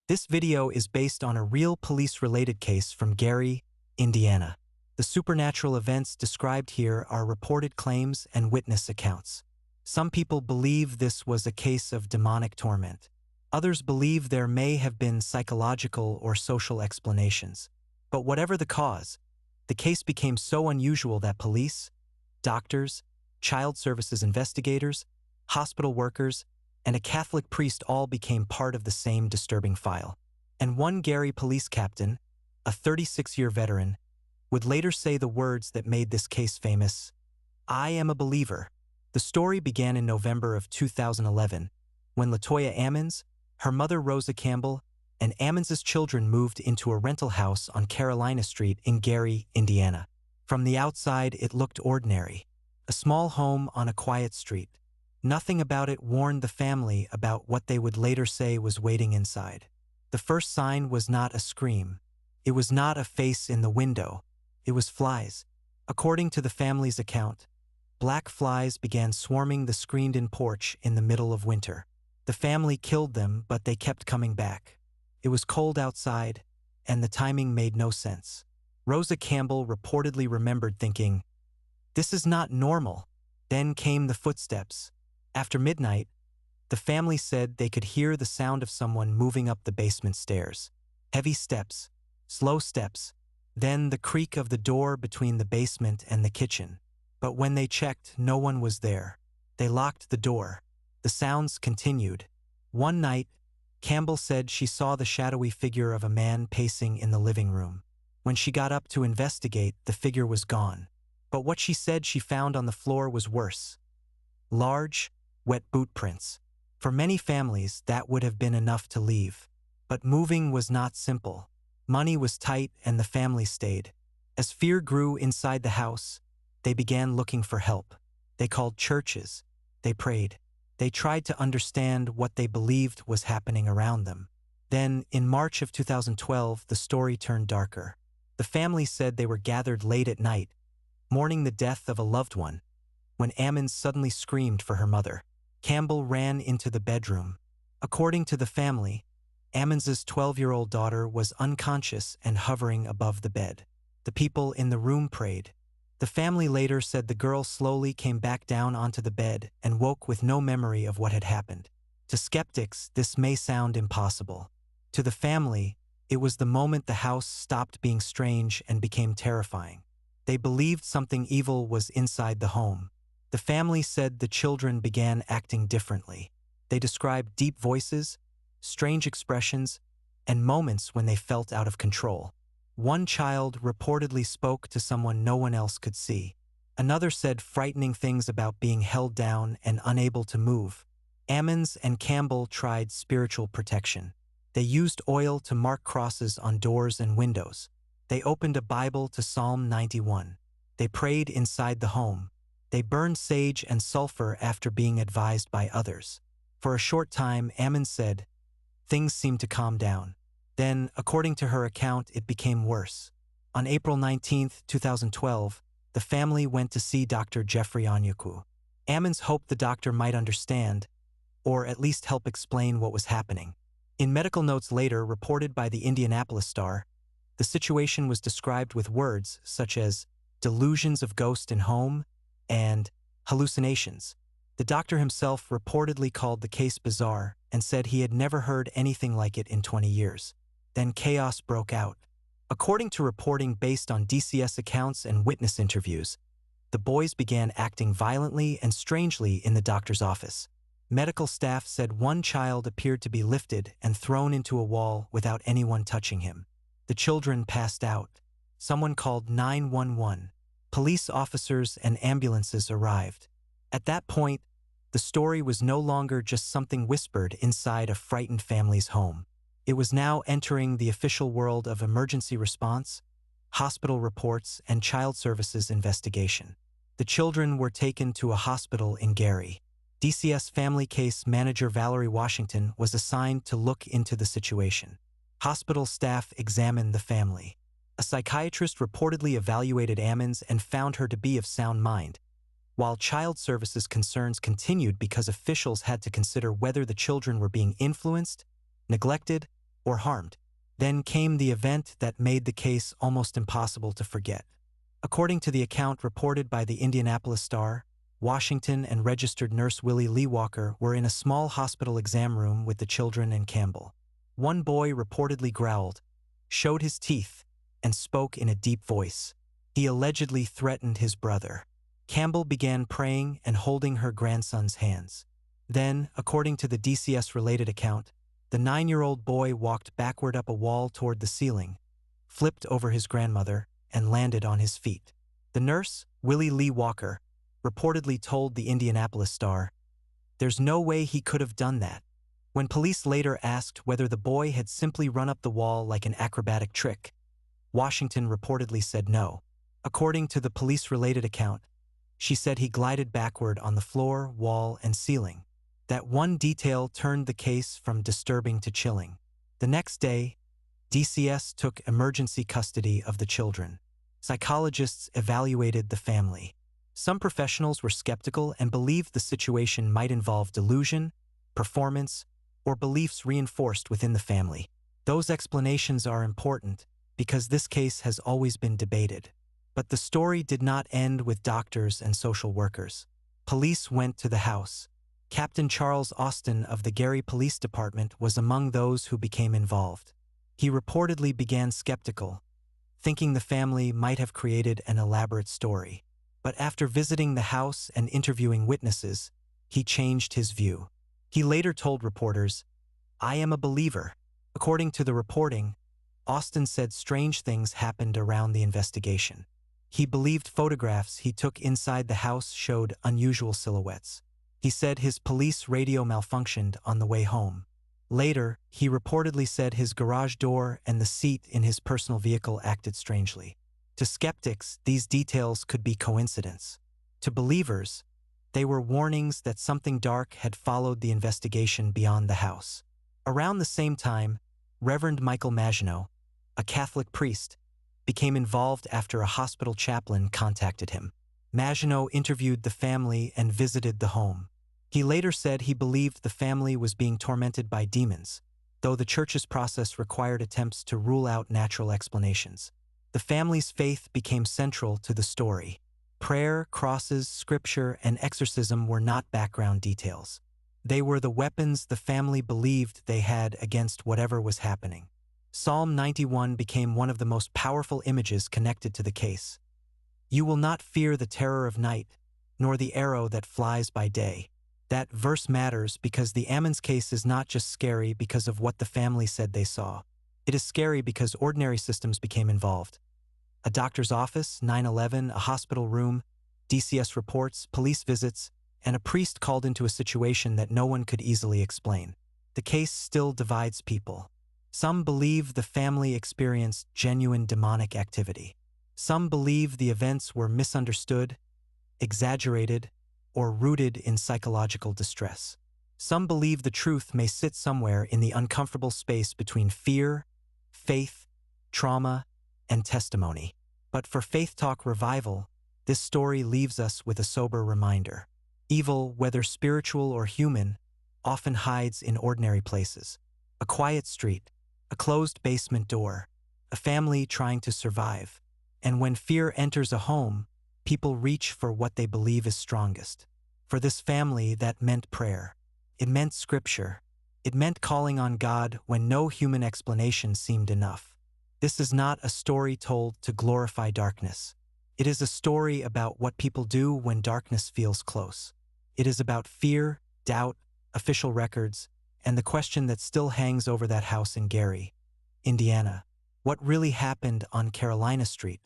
This video is based on a real police-related case from Gary, Indiana. The supernatural events described here are reported claims and witness accounts. Some people believe this was a case of demonic torment. Others believe there may have been psychological or social explanations. But whatever the cause, the case became so unusual that police, doctors, child services investigators, hospital workers, and a Catholic priest all became part of the same disturbing file. And one Gary police captain, a 36-year veteran, would later say the words that made this case famous, "I am a believer." The story began in November of 2011, when LaToya Ammons, her mother Rosa Campbell, and Ammons' children moved into a rental house on Carolina Street in Gary, Indiana. From the outside, it looked ordinary. A small home on a quiet street. Nothing about it warned the family about what they would later say was waiting inside. The first sign was not a scream. It was not a face in the window. It was flies. According to the family's account, black flies began swarming the screened-in porch in the middle of winter. The family killed them, but they kept coming back. It was cold outside, and the timing made no sense. Rosa Campbell reportedly remembered thinking, "This is not normal." Then came the footsteps. After midnight, the family said they could hear the sound of someone moving up the basement stairs. Heavy steps, slow steps, then the creak of the door between the basement and the kitchen. But when they checked, no one was there. They locked the door. The sounds continued. One night, Campbell said she saw the shadowy figure of a man pacing in the living room. When she got up to investigate, the figure was gone. But what she said she found on the floor was worse. Large, wet boot prints. For many families, that would have been enough to leave. But moving was not simple. Money was tight and the family stayed. As fear grew inside the house, they began looking for help. They called churches. They prayed. They tried to understand what they believed was happening around them. Then, in March of 2012, the story turned darker. The family said they were gathered late at night, mourning the death of a loved one, when Ammons suddenly screamed for her mother. Campbell ran into the bedroom. According to the family, Ammons' 12-year-old daughter was unconscious and hovering above the bed. The people in the room prayed. The family later said the girl slowly came back down onto the bed and woke with no memory of what had happened. To skeptics, this may sound impossible. To the family, it was the moment the house stopped being strange and became terrifying. They believed something evil was inside the home. The family said the children began acting differently. They described deep voices, strange expressions, and moments when they felt out of control. One child reportedly spoke to someone no one else could see. Another said frightening things about being held down and unable to move. Ammons and Campbell tried spiritual protection. They used oil to mark crosses on doors and windows. They opened a Bible to Psalm 91. They prayed inside the home. They burned sage and sulfur after being advised by others. For a short time, Ammons said, things seemed to calm down. Then, according to her account, it became worse. On April 19, 2012, the family went to see Dr. Jeffrey Onyekwu. Ammons hoped the doctor might understand, or at least help explain what was happening. In medical notes later reported by the Indianapolis Star, the situation was described with words such as delusions of ghost in home and hallucinations. The doctor himself reportedly called the case bizarre and said he had never heard anything like it in 20 years. Then chaos broke out. According to reporting based on DCS accounts and witness interviews, the boys began acting violently and strangely in the doctor's office. Medical staff said one child appeared to be lifted and thrown into a wall without anyone touching him. The children passed out. Someone called 911. Police officers and ambulances arrived. At that point, the story was no longer just something whispered inside a frightened family's home. It was now entering the official world of emergency response, hospital reports, and child services investigation. The children were taken to a hospital in Gary. DCS family case manager Valerie Washington was assigned to look into the situation. Hospital staff examined the family. A psychiatrist reportedly evaluated Ammons and found her to be of sound mind, while child services concerns continued because officials had to consider whether the children were being influenced, neglected, or harmed. Then came the event that made the case almost impossible to forget. According to the account reported by the Indianapolis Star, Washington and registered nurse Willie Lee Walker were in a small hospital exam room with the children and Campbell. One boy reportedly growled, showed his teeth, and spoke in a deep voice. He allegedly threatened his brother. Campbell began praying and holding her grandson's hands. Then, according to the DCS-related account, the 9-year-old boy walked backward up a wall toward the ceiling, flipped over his grandmother, and landed on his feet. The nurse, Willie Lee Walker, reportedly told the Indianapolis Star, "There's no way he could have done that." When police later asked whether the boy had simply run up the wall like an acrobatic trick, Washington reportedly said no. According to the police-related account, she said he glided backward on the floor, wall, and ceiling. That one detail turned the case from disturbing to chilling. The next day, DCS took emergency custody of the children. Psychologists evaluated the family. Some professionals were skeptical and believed the situation might involve delusion, performance, or beliefs reinforced within the family. Those explanations are important because this case has always been debated. But the story did not end with doctors and social workers. Police went to the house. Captain Charles Austin of the Gary Police Department was among those who became involved. He reportedly began skeptical, thinking the family might have created an elaborate story. But after visiting the house and interviewing witnesses, he changed his view. He later told reporters, "I am a believer." According to the reporting, Austin said strange things happened around the investigation. He believed photographs he took inside the house showed unusual silhouettes. He said his police radio malfunctioned on the way home. Later, he reportedly said his garage door and the seat in his personal vehicle acted strangely. To skeptics, these details could be coincidence. To believers, they were warnings that something dark had followed the investigation beyond the house. Around the same time, Reverend Michael Maginot, a Catholic priest, became involved after a hospital chaplain contacted him. Maginot interviewed the family and visited the home. He later said he believed the family was being tormented by demons, though the church's process required attempts to rule out natural explanations. The family's faith became central to the story. Prayer, crosses, scripture, and exorcism were not background details. They were the weapons the family believed they had against whatever was happening. Psalm 91 became one of the most powerful images connected to the case. "You will not fear the terror of night, nor the arrow that flies by day." That verse matters because the Ammons case is not just scary because of what the family said they saw. It is scary because ordinary systems became involved. A doctor's office, 9/11, a hospital room, DCS reports, police visits, and a priest called into a situation that no one could easily explain. The case still divides people. Some believe the family experienced genuine demonic activity. Some believe the events were misunderstood, exaggerated, or rooted in psychological distress. Some believe the truth may sit somewhere in the uncomfortable space between fear, faith, trauma, and testimony. But for Faith Talk Revival, this story leaves us with a sober reminder. Evil, whether spiritual or human, often hides in ordinary places. A quiet street, a closed basement door, a family trying to survive. And when fear enters a home, people reach for what they believe is strongest. For this family, that meant prayer. It meant scripture. It meant calling on God when no human explanation seemed enough. This is not a story told to glorify darkness. It is a story about what people do when darkness feels close. It is about fear, doubt, official records, and the question that still hangs over that house in Gary, Indiana. What really happened on Carolina Street?